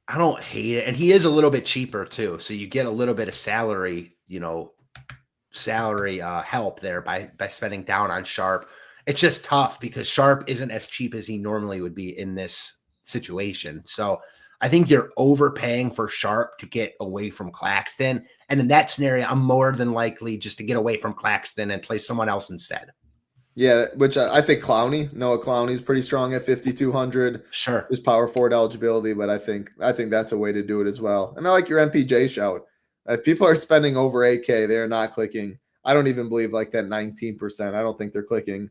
I don't hate it. And he is a little bit cheaper too. So you get a little bit of salary help there by spending down on Sharp. It's just tough because Sharp isn't as cheap as he normally would be in this situation. So I think you're overpaying for Sharp to get away from Claxton. And in that scenario, I'm more than likely just to get away from Claxton and play someone else instead. Yeah, which I think Noah Clowney's pretty strong at 5,200. Sure. There's power forward eligibility, but I think that's a way to do it as well. And I like your MPJ shout. If people are spending over 8K, they're not clicking. I don't even believe like that 19%. I don't think they're clicking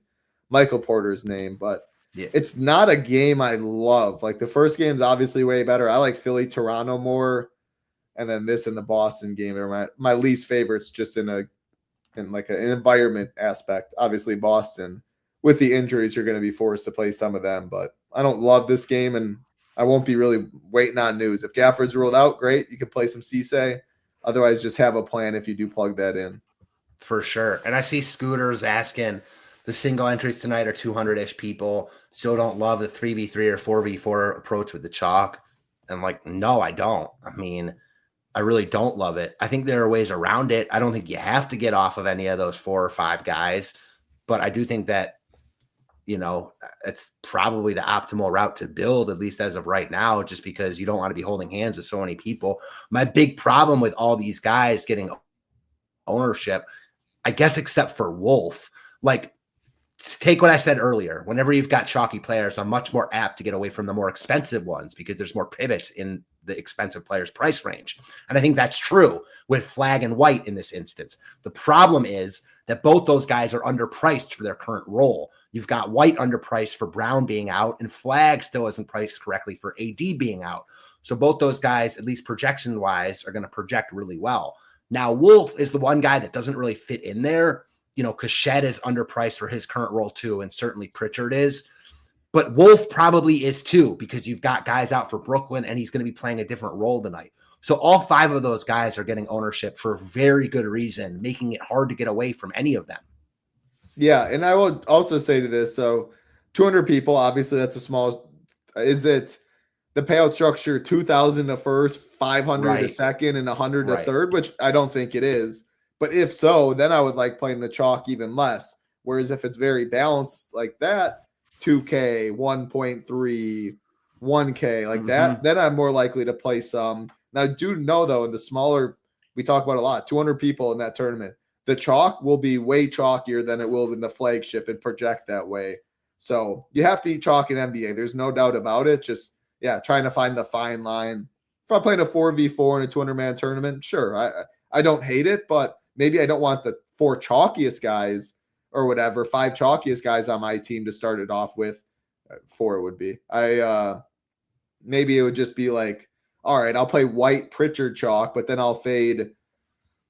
Michael Porter's name, but yeah, it's not a game I love. Like the first game's obviously way better. I like Philly, Toronto more. And then this and the Boston game are my least favorites just in like an environment aspect. Obviously Boston with the injuries, you're going to be forced to play some of them, but I don't love this game and I won't be really waiting on news. If Gafford's ruled out, great. You can play some Cisse. Otherwise, just have a plan if you do plug that in. For sure. And I see Scooters asking, the single entries tonight are 200-ish people. Still don't love the 3v3 or 4v4 approach with the chalk. And like, no, I don't. I mean, I really don't love it. I think there are ways around it. I don't think you have to get off of any of those 4 or 5 guys. But I do think that, it's probably the optimal route to build, at least as of right now, just because you don't want to be holding hands with so many people. My big problem with all these guys getting ownership, I guess, except for Wolf, like, take what I said earlier. Whenever you've got chalky players, I'm much more apt to get away from the more expensive ones because there's more pivots in the expensive players' price range. And I think that's true with Flag and White in this instance. The problem is that both those guys are underpriced for their current role. You've got White underpriced for Brown being out, and Flag still isn't priced correctly for AD being out. So both those guys, at least projection-wise, are going to project really well. Now, Wolf is the one guy that doesn't really fit in there, because Shed is underpriced for his current role too, and certainly Pritchard is. But Wolf probably is too, because you've got guys out for Brooklyn, and he's going to be playing a different role tonight. So all 5 of those guys are getting ownership for very good reason, making it hard to get away from any of them. Yeah, and I will also say to this, so 200 people, obviously that's a small – is it the payout structure 2,000 to first, 500 to Right. second and 100 to Right. third, which I don't think it is. But if so, then I would like playing the chalk even less. Whereas if it's very balanced like that, 2K, 1.3, 1K, like that, then I'm more likely to play some. Now, I do know, though, in the smaller, we talk about a lot, 200 people in that tournament, the chalk will be way chalkier than it will in the flagship and project that way. So you have to eat chalk in NBA. There's no doubt about it. Just, yeah, trying to find the fine line. If I'm playing a 4v4 in a 200-man tournament, sure, I don't hate it, but maybe I don't want the 4 chalkiest guys or whatever, 5 chalkiest guys on my team to start it off with. 4 would be. Maybe it would just be like, all right, I'll play White Pritchard chalk, but then I'll fade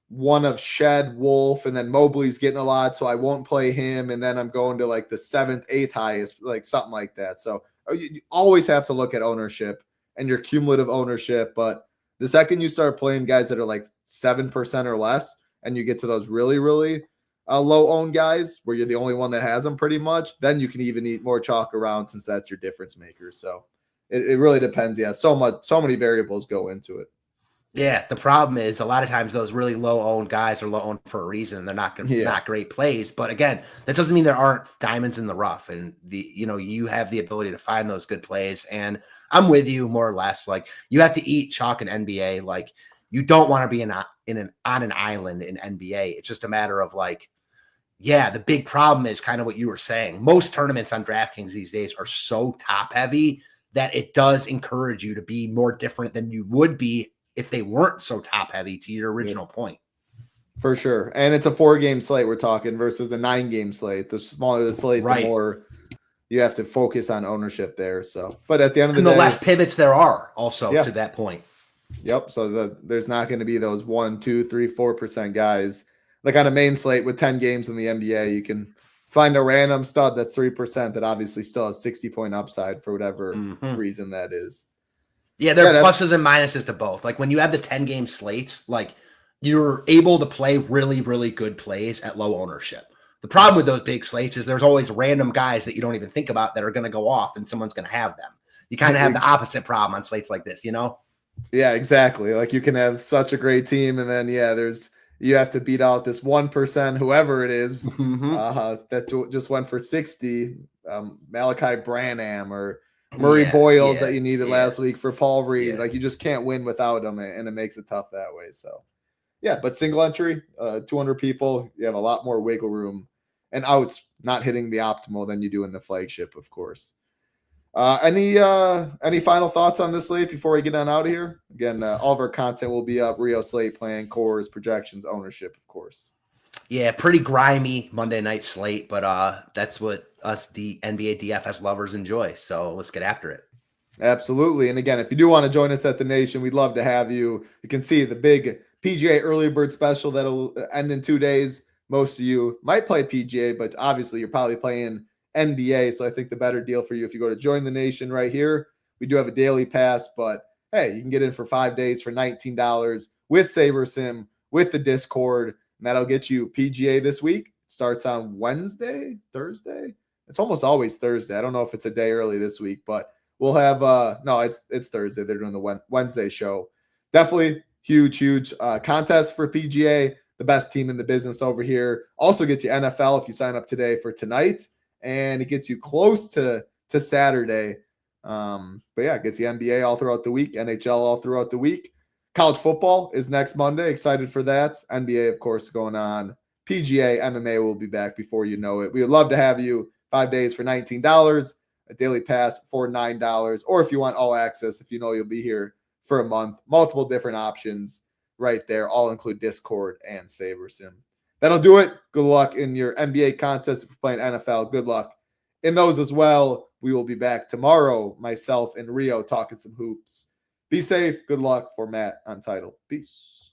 one of Shed, Wolf, and then Mobley's getting a lot, so I won't play him, and then I'm going to like the 7th, 8th highest, like something like that. So you always have to look at ownership and your cumulative ownership, but the second you start playing guys that are like 7% or less, and you get to those really, really low-owned guys where you're the only one that has them pretty much, then you can even eat more chalk around since that's your difference maker. So it really depends. Yeah, so many variables go into it. Yeah, the problem is a lot of times those really low-owned guys are low-owned for a reason. They're not great plays, but again, that doesn't mean there aren't diamonds in the rough. And you have the ability to find those good plays. And I'm with you more or less. Like you have to eat chalk in NBA. Like you don't want to be on an island in NBA. It's just a matter of like, yeah, the big problem is kind of what you were saying. Most tournaments on DraftKings these days are so top-heavy that it does encourage you to be more different than you would be if they weren't so top-heavy, to your original point. For sure. And it's a 4-game slate we're talking versus a 9-game slate. The smaller the slate, the more you have to focus on ownership there. So, but at the end of the day, the less pivots there are also to that point. Yep. So there's not going to be those 1, 2, 3, 4% guys. Like on a main slate with 10 games in the NBA, you can find a random stud that's 3% that obviously still has 60-point upside for whatever reason that is. Yeah, there are pluses and minuses to both. Like when you have the 10-game slates, like you're able to play really, really good plays at low ownership. The problem with those big slates is there's always random guys that you don't even think about that are going to go off and someone's going to have them. You kind of have the opposite problem on slates like this, Yeah, exactly. Like you can have such a great team and then, you have to beat out this 1%, whoever it is, that just went for 60, Malachi Branham or Murray Boyles that you needed last week for Paul Reed. Like you just can't win without them, and it makes it tough that way. So, but single entry, 200 people, you have a lot more wiggle room and outs not hitting the optimal than you do in the flagship, of course. Any final thoughts on this slate before we get on out of here? Again, all of our content will be up. Rio slate plan, cores, projections, ownership, of course. Yeah, pretty grimy Monday night slate, but that's what us the NBA DFS lovers enjoy. So let's get after it. Absolutely. And again, if you do want to join us at the Nation, we'd love to have you. You can see the big PGA early bird special that'll end in 2 days. Most of you might play PGA, but obviously you're probably playing NBA. So I think the better deal for you if you go to Join the Nation right here. We do have a daily pass, but hey, you can get in for 5 days for $19 with SaberSim, with the Discord, and that'll get you PGA this week. It starts on Thursday. It's almost always Thursday. I don't know if it's a day early this week, but we'll have it's Thursday. They're doing the Wednesday show. Definitely huge contest for PGA. The best team in the business over here. Also get you NFL if you sign up today for tonight. And it gets you close to Saturday. But it gets you NBA all throughout the week, NHL all throughout the week. College football is next Monday. Excited for that. NBA, of course, going on. PGA, MMA will be back before you know it. We would love to have you 5 days for $19, a daily pass for $9, or if you want all access, if you know you'll be here for a month, multiple different options right there. All include Discord and SaberSim. That'll do it. Good luck in your NBA contest. If you're playing NFL, good luck in those as well. We will be back tomorrow, myself and Rio, talking some hoops. Be safe. Good luck for Matt on Title. Peace.